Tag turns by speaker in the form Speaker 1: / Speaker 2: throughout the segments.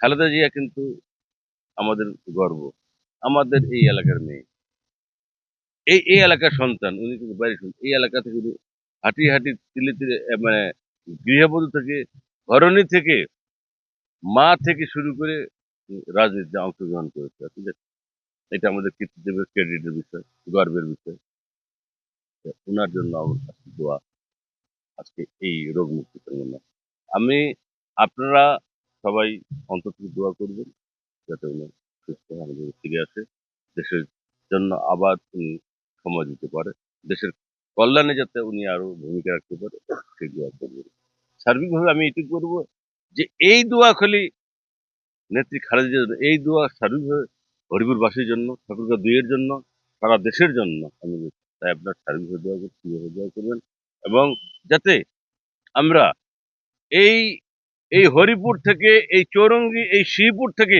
Speaker 1: খালেদা জিয়া কিন্তু আমাদের গর্ব, আমাদের এই এলাকার মেয়ে, এই এলাকার সন্তান। উনি কিন্তু বাইরের সন্তান। এই এলাকা থেকে উনি হাঁটিয়ে হাঁটিয়ে তিলে তিলে মানে গৃহবধূ থেকে, ঘরণী থেকে, মা থেকে শুরু করে রাজনীতিতে অংশগ্রহণ করেছে। ঠিক আছে? এটা আমাদের কৃতিত্বের, ক্রেডিটের বিষয়, গর্বের বিষয়। উনার জন্য আমার কাছে দোয়া, আজকে এই রোগ মুক্তি কামনা। আমি আপনারা সবাই অন্তর থেকে দোয়া করবেন যাতে উনি সুস্থ হয়ে আমাদের ফিরে আসে, দেশের জন্য আবার উনি সময় দিতে পারে, দেশের কল্যাণে যাতে উনি আরো ভূমিকা রাখতে পারে, সেই দোয়া করবেন। সার্বিকভাবে আমি এটুকু করবো যে এই দোয়া খালি নেত্রী খালেদা জিয়ার জন্য, এই দোয়া সার্বিকভাবে হরিপুরবাসীর জন্য, ঠাকুরগাঁও ২ এর জন্য, সারা দেশের জন্য আমি তাই আপনার সার্বিকভাবে দোয়া করছি, কিভাবে দোয়া করবেন এবং যাতে আমরা এই এই হরিপুর থেকে, এই চৌরঙ্গী, এই শ্রীপুর থেকে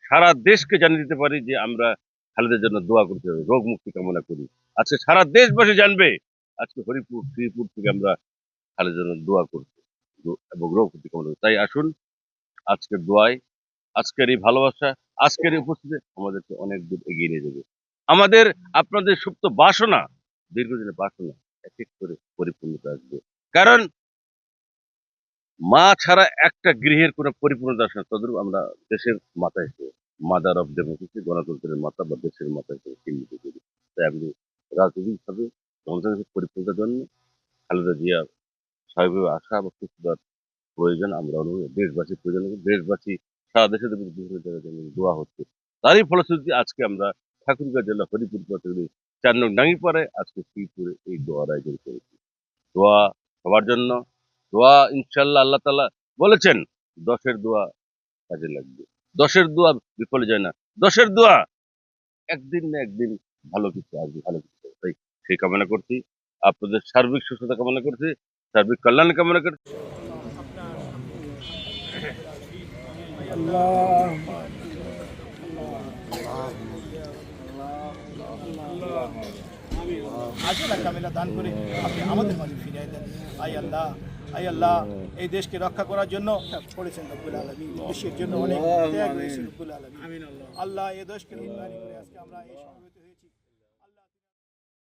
Speaker 1: সারা দেশকে জানিয়ে দিতে পারি যে আমরা খালেদার জন্য দোয়া করতে হবে, রোগ মুক্তি কামনা করি। আজকে সারা দেশবাসী জানবে আজকে হরিপুর, শ্রীপুর থেকে আমরা খালেদার জন্য দোয়া করছি এবং রোগ মুক্তি কামনা করি। তাই আসুন আজকের দোয়ায়, আজকের এই ভালোবাসা, আজকের এই উপস্থিতি আমাদেরকে অনেক দূর এগিয়ে নিয়ে যাবে। আমাদের আপনাদের সুপ্ত বাসনা, দীর্ঘদিনের বাসনা এক এক করে পরিপূর্ণতা আসবে। কারণ মা ছাড়া একটা গৃহের কোনো পরিপূর্ণতা আসে না। তদ্রূপ আমরা দেশের মাতা হিসেবে, মাদার অফ ডেমোক্রেসি, গণতন্ত্রের মাতা বা দেশের মাতা হিসেবে চিহ্নিত করি। তাই আমি রাজনৈতিকভাবে গণতান্ত্রিক পরিপূর্ণতার জন্য খালেদা জিয়ার স্বাভাবিকভাবে আসা বা সুস্থতার প্রয়োজন আমরা অনুভব, দেশবাসীর প্রয়োজন, দেশবাসী সারা দেশে বিভিন্ন জায়গায় যেন দোয়া হচ্ছে। তারই ফলশ্রুতি আজকে আমরা ঠাকুরগাঁও জেলা হরিপুর পথে ৪ নং ডাঙ্গিপাড়ায় আজকে শ্রীপুরে এই দোয়ার আয়োজন করেছি। দোয়া সবার জন্য, দোয়া ইনশাল্লাহ আল্লাহ তাআলা বলেছেন ১০ এর দোয়া কাজে লাগবে। ১০ এর দোয়া বিফলে যায় না। ১০ এর দোয়া একদিন না একদিন ভালো কিছু আসবে, ভালো কিছু হবে। তাই সেই কামনা করছি। আপনাদের সার্বিক সুস্থতা কামনা করছি, সার্বিক কল্যাণ কামনা করছি।
Speaker 2: আজলা কামিলা দান করে আপনি আমাদের মাঝে ফিরিয়ে দেন। আই আল্লাহ, আই আল্লাহ, এই দেশকে রক্ষা করার জন্য করেছেন রব্বুল আলামিন, দেশের জন্য অনেক ত্যাগ হয়েছে রব্বুল আলামিন। আল্লাহ এই দেশকে রক্ষা করে আজকে আমরা এই